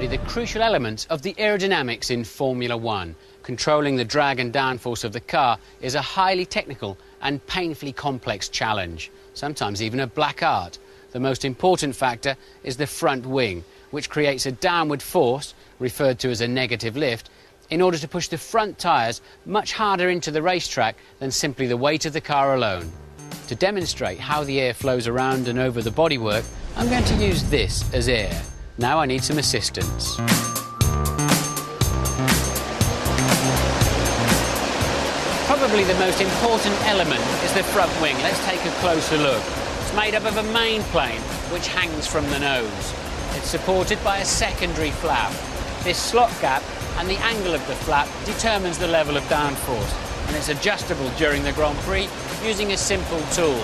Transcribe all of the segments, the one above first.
study the crucial elements of the aerodynamics in Formula One. Controlling the drag and downforce of the car is a highly technical and painfully complex challenge, sometimes even a black art. The most important factor is the front wing, which creates a downward force, referred to as a negative lift, in order to push the front tyres much harder into the racetrack than simply the weight of the car alone. To demonstrate how the air flows around and over the bodywork, I'm going to use this as air. Now I need some assistance. Probably the most important element is the front wing. Let's take a closer look. It's made up of a main plane which hangs from the nose. It's supported by a secondary flap. This slot gap and the angle of the flap determines the level of downforce, and it's adjustable during the Grand Prix using a simple tool.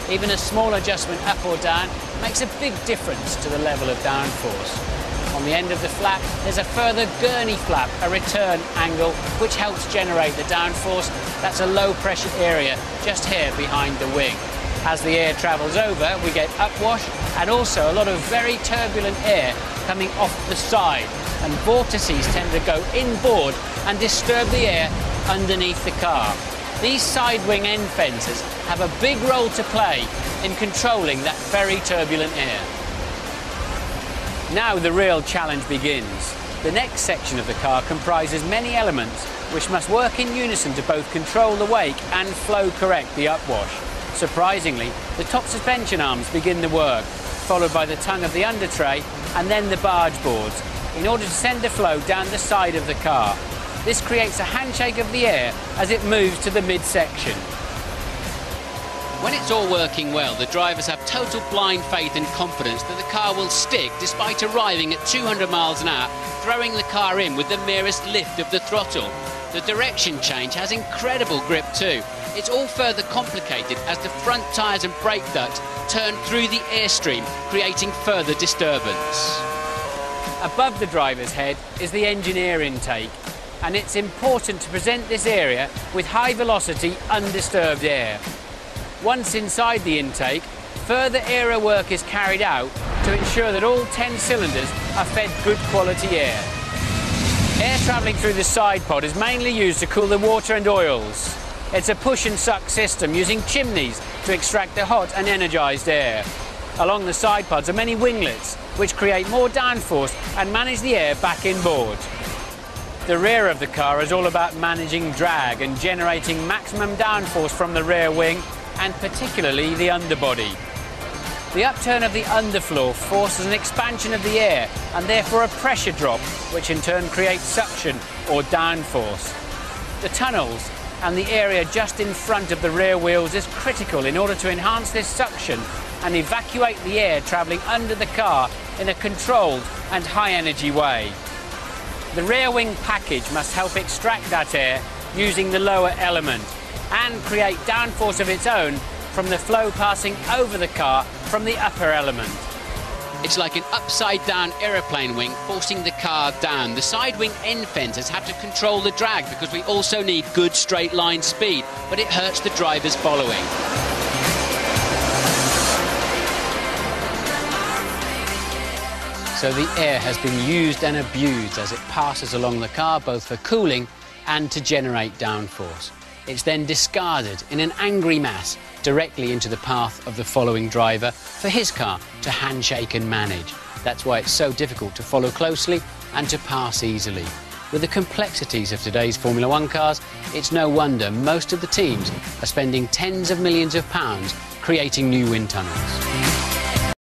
Even a small adjustment up or down makes a big difference to the level of downforce. On the end of the flap, there's a further gurney flap, a return angle, which helps generate the downforce. That's a low pressure area just here behind the wing. As the air travels over, we get upwash and also a lot of very turbulent air coming off the side, and vortices tend to go inboard and disturb the air underneath the car. These side wing end fences have a big role to play in controlling that very turbulent air. Now the real challenge begins. The next section of the car comprises many elements which must work in unison to both control the wake and flow correct the upwash. Surprisingly, the top suspension arms begin the work, followed by the tongue of the under tray and then the barge boards, in order to send the flow down the side of the car. This creates a handshake of the air as it moves to the midsection. When it's all working well, the drivers have total blind faith and confidence that the car will stick despite arriving at 200 miles an hour, throwing the car in with the merest lift of the throttle. The direction change has incredible grip too. It's all further complicated as the front tyres and brake ducts turn through the airstream, creating further disturbance. Above the driver's head is the engineer intake, and it's important to present this area with high velocity, undisturbed air. Once inside the intake, further aero work is carried out to ensure that all 10 cylinders are fed good quality air. Air travelling through the side pod is mainly used to cool the water and oils. It's a push and suck system using chimneys to extract the hot and energised air. Along the side pods are many winglets which create more downforce and manage the air back inboard. The rear of the car is all about managing drag and generating maximum downforce from the rear wing and particularly the underbody. The upturn of the underfloor forces an expansion of the air and therefore a pressure drop, which in turn creates suction or downforce. The tunnels and the area just in front of the rear wheels is critical in order to enhance this suction and evacuate the air travelling under the car in a controlled and high energy way. The rear wing package must help extract that air using the lower element and create downforce of its own from the flow passing over the car from the upper element. It's like an upside-down aeroplane wing forcing the car down. The side wing end fenders have to control the drag because we also need good straight line speed, but it hurts the drivers following. So the air has been used and abused as it passes along the car, both for cooling and to generate downforce. It's then discarded in an angry mass directly into the path of the following driver for his car to handshake and manage. That's why it's so difficult to follow closely and to pass easily. With the complexities of today's Formula One cars, it's no wonder most of the teams are spending tens of millions of pounds creating new wind tunnels.